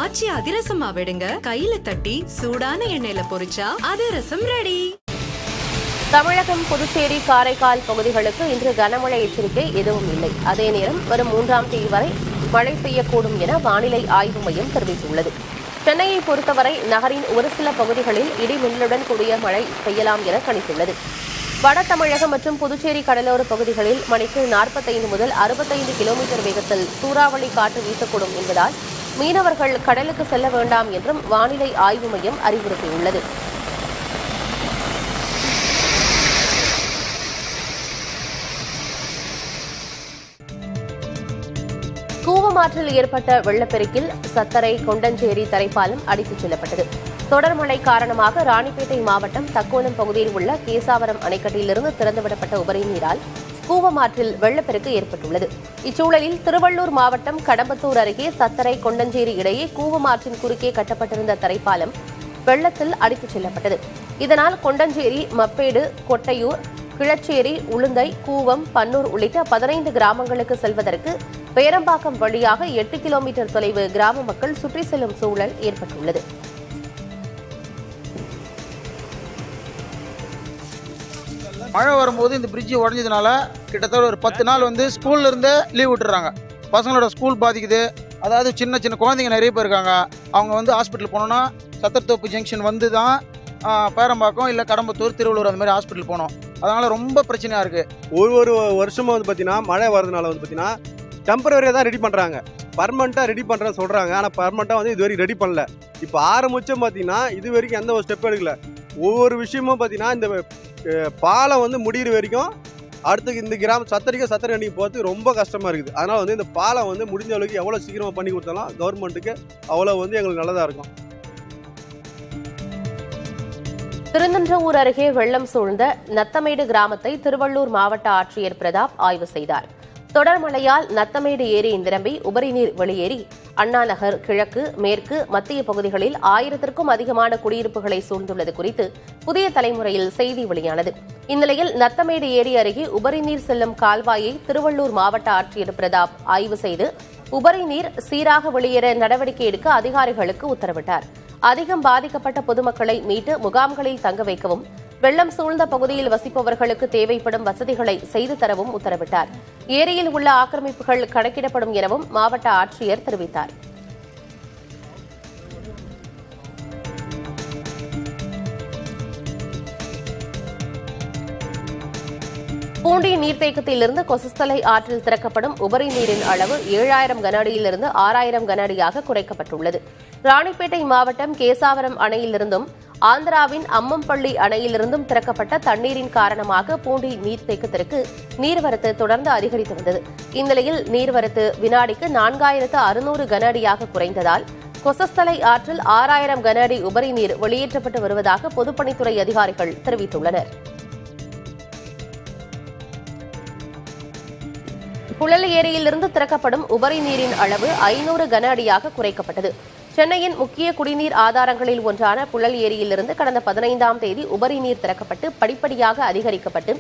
காய்ச்சி அதிரசமா விடுங்க, கையில தட்டி சூடான எண்ணெயில பொரிச்சா அதிரசம் ரெடி. தமிழகம், புதுச்சேரி, காரைக்கால் பகுதிகளுக்கு இன்று கனமழை எச்சரிக்கை எதுவும் இல்லை. அதே நேரம் வரும் 3ஆம் தேதி வரை மழை பெய்யக்கூடும் என வானிலை ஆய்வு மையம் தெரிவித்துள்ளது. சென்னையை பொறுத்தவரை நகரின் ஒரு சில பகுதிகளில் இடி மின்னலுடன் கூடிய மழை பெய்யலாம் என கணித்துள்ளது. வட தமிழகம் மற்றும் புதுச்சேரி கடலோர பகுதிகளில் மணிக்கு 45 முதல் 65 கிலோமீட்டர் வேகத்தில் சூறாவளி காற்று வீசக்கூடும் என்பதால் மீனவர்கள் கடலுக்கு செல்ல வேண்டாம் என்றும் வானிலை ஆய்வு மையம் அறிவுறுத்தியுள்ளது. கூவமாற்றில் ஏற்பட்ட வெள்ளப்பெருக்கில் சத்தரை கொண்டஞ்சேரி தரைப்பாலம் அடித்துச் செல்லப்பட்டது. தொடர் மழை காரணமாக ராணிப்பேட்டை மாவட்டம் தக்கோலம் பகுதியில் உள்ள கேசாவரம் அணைக்கட்டிலிருந்து திறந்துவிடப்பட்ட உபரி நீரால் கூவமாற்றில் வெள்ளப்பெருக்கு ஏற்பட்டுள்ளது. இச்சூழலில் திருவள்ளூர் மாவட்டம் கடம்பத்தூர் அருகே சத்தரை கொண்டஞ்சேரி இடையே கூவமாற்றின் குறுக்கே கட்டப்பட்டிருந்த தரைப்பாலம் வெள்ளத்தில் அடித்துச் செல்லப்பட்டது. இதனால் கொண்டஞ்சேரி, மப்பேடு, கொட்டையூர், கிழச்சேரி, உளுந்தை, கூவம், பன்னூர் உள்ளிட்ட 15 கிராமங்களுக்கு செல்வதற்கு பேரம்பாக்கம் வழியாக 8 கிலோமீட்டர் தொலைவு கிராம மக்கள் சுற்றி செல்லும் சூழல் ஏற்பட்டுள்ளது. மழை வரும்போது இந்த பிரிட்ஜ் உடஞ்சதுனால கிட்டத்தட்ட ஒரு 10 நாள் ஸ்கூல்ல இருந்தே லீவ் விட்டுறாங்க. பசங்களோட ஸ்கூல் பாதிக்குது. அதாவது சின்ன சின்ன குழந்தைங்க நிறைய பேர் இருக்காங்க. அவங்க ஹாஸ்பிட்டல் போனோம்னா சத்திரத்தோப்பு ஜங்ஷன் தான் பேரம்பாக்கம் இல்லை கடம்பத்தூர், திருவள்ளூர் அந்த மாதிரி ஹாஸ்பிட்டல் போனோம். அதனால ரொம்ப பிரச்சனையா இருக்கு. ஒரு வருஷமும் பார்த்தீங்கன்னா மழை வரதுனால பார்த்தீங்கன்னா டெம்பரரியாக தான் ரெடி பண்ணுறாங்க. பர்மனெண்ட்டாக ரெடி பண்ணுறேன்னு சொல்கிறாங்க. ஆனால் பர்மனெண்ட்டாக இது வரைக்கும் ரெடி பண்ணல. இப்போ ஆரம்பிச்சும் பார்த்தீங்கன்னா இது வரைக்கும் எந்த ஒரு ஸ்டெப் எடுக்கல. ஒவ்வொரு விஷயமும் பார்த்தீங்கன்னா இந்த பாலம் முடிகிற வரைக்கும் அடுத்து இந்த சத்தரை அன்னைக்கு போகிறதுக்கு ரொம்ப கஷ்டமாக இருக்குது. அதனால் இந்த பாலம் முடிஞ்ச அளவுக்கு எவ்வளோ சீக்கிரமாக பண்ணி கொடுத்தாலும் கவர்மெண்ட்டுக்கு அவ்வளோ எங்களுக்கு நல்லதாக இருக்கும். திருநின்றவூர் அருகே வெள்ளம் சூழ்ந்த நத்தமேடு கிராமத்தை திருவள்ளூர் மாவட்ட ஆட்சியர் பிரதாப் ஆய்வு செய்தார். தொடர் மழையால் நத்தமேடு ஏரி நிரம்பி உபரிநீர் வெளியேறி அண்ணாநகர், கிழக்கு, மேற்கு, மத்திய பகுதிகளில் 1000க்கும் அதிகமான குடியிருப்புகளை சூழ்ந்துள்ளது குறித்து புதிய தலைமுறையில் செய்தி வெளியானது. இந்நிலையில் நத்தமேடு ஏரி அருகே உபரிநீர் செல்லும் கால்வாயை திருவள்ளூர் மாவட்ட ஆட்சியர் பிரதாப் ஆய்வு செய்து உபரிநீர் சீராக வெளியேற நடவடிக்கை எடுக்க அதிகாரிகளுக்கு உத்தரவிட்டார். அதிகம் பாதிக்கப்பட்ட பொதுமக்களை மீட்டு முகாம்களில் தங்க வைக்கவும், வெள்ளம் சூழ்ந்த பகுதியில் வசிப்பவர்களுக்கு தேவைப்படும் வசதிகளை செய்து தரவும் உத்தரவிட்டார். ஏரியில் உள்ள ஆக்கிரமிப்புகள் கணக்கிடப்படும் எனவும் மாவட்ட ஆட்சியர் தெரிவித்தார். பூண்டி நீர்த்தேக்கத்திலிருந்து கொசஸ்தலை ஆற்றில் திறக்கப்படும் உபரி நீரின் அளவு 7000 கன அடியிலிருந்து 6000 கன அடியாக குறைக்கப்பட்டுள்ளது. ராணிப்பேட்டை மாவட்டம் கேசாவரம் அணையிலிருந்தும் ஆந்திராவின் அம்மம்பள்ளி அணையிலிருந்தும் திறக்கப்பட்ட தண்ணீரின் காரணமாக பூண்டி நீர்த்தேக்கத்திற்கு நீர்வரத்து தொடர்ந்து அதிகரித்து வந்தது. இந்நிலையில் நீர்வரத்து வினாடிக்கு 4600 கன அடியாக குறைந்ததால் கொசஸ்தலை ஆற்றில் 6000 கன அடி உபரி நீர் வெளியேற்றப்பட்டு வருவதாக பொதுப்பணித்துறை அதிகாரிகள் தெரிவித்துள்ளனர். புழல் ஏரியிலிருந்து திறக்கப்படும் உபரி நீரின் அளவு 500 கன அடியாக குறைக்கப்பட்டது. சென்னையின் முக்கிய குடிநீர் ஆதாரங்களில் ஒன்றான புழல் ஏரியிலிருந்து கடந்த 15ஆம் தேதி உபரி நீர் திறக்கப்பட்டு படிப்படியாக அதிகரிக்கப்பட்டு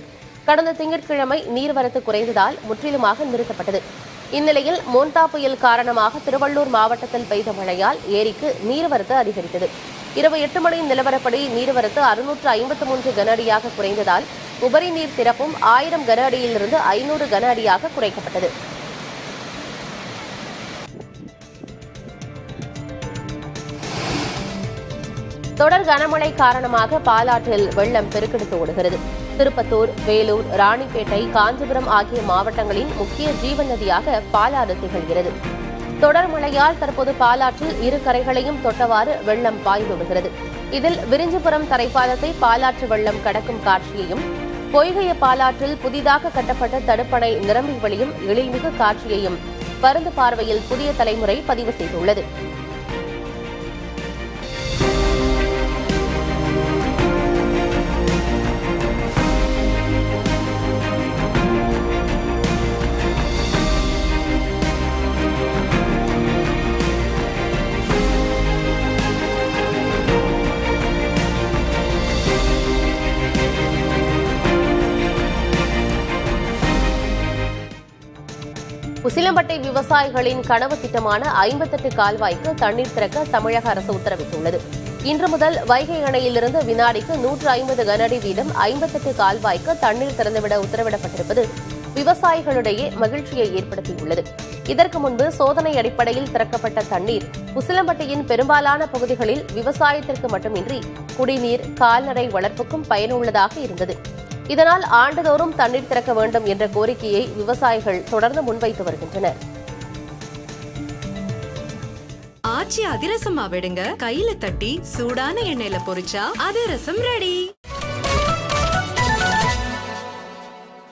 கடந்த திங்கட்கிழமை நீர்வரத்து குறைந்ததால் முற்றிலுமாக நிறுத்தப்பட்டது. இந்நிலையில் மோன்தா புயல் காரணமாக திருவள்ளூர் மாவட்டத்தில் பெய்த மழையால் ஏரிக்கு நீர்வரத்து அதிகரித்தது. இரவு 8 மணி நிலவரப்படி நீர்வரத்து 653 கன அடியாக குறைந்ததால் உபரி நீர் திறப்பும் 1000 கன அடியிலிருந்து 500 கன அடியாக குறைக்கப்பட்டது. தொடர் கனமழை காரணமாக பாலாற்றில் வெள்ளம் பெருக்கெடுத்து ஓடுகிறது. திருப்பத்தூர், வேலூர், ராணிப்பேட்டை, காஞ்சிபுரம் ஆகிய மாவட்டங்களின் முக்கிய ஜீவன் நதியாக பாலாறு திகழ்கிறது. தொடர் மழையால் தற்போது பாலாற்றில் இரு கரைகளையும் தொட்டவாறு வெள்ளம் பாய்ந்துவிடுகிறது. இதில் விரிஞ்சிபுரம் தரைப்பாலத்தை பாலாற்று வெள்ளம் கடக்கும் காட்சியையும், பொய்கைய பாலாற்றில் புதிதாக கட்டப்பட்ட தடுப்பணை நிரம்பி வழியும் எழில்மிகு காட்சியையும் பருந்து பார்வையில் புதிய தலைமுறை பதிவு செய்துள்ளது. உசிலம்பட்டை விவசாயிகளின் கனவு திட்டமான 58 கால்வாய்க்கு தண்ணீர் திறக்க தமிழக அரசு உத்தரவிட்டுள்ளது. இன்று முதல் வைகை அணையிலிருந்து வினாடிக்கு 150 கனஅடி வீதம் 58 கால்வாய்க்கு தண்ணீர் திறந்துவிட உத்தரவிடப்பட்டிருப்பது விவசாயிகளிடையே மகிழ்ச்சியை ஏற்படுத்தியுள்ளது. இதற்கு முன்பு சோதனை அடிப்படையில் திறக்கப்பட்ட தண்ணீர் உசிலம்பட்டியின் பெரும்பாலான பகுதிகளில் விவசாயத்திற்கு மட்டுமின்றி குடிநீர், கால்நடை வளர்ப்புக்கும் பயனுள்ளதாக இருந்தது. இதனால் ஆண்டுதோறும் தண்ணீர் திறக்க வேண்டும் என்ற கோரிக்கையை விவசாயிகள் தொடர்ந்து முன்வைத்து வருகின்றனர். ஆச்சி அதிரசமா விடுங்க, கையில தட்டி சூடான எண்ணெயில பொரிச்சா அதிரசம் ரெடி.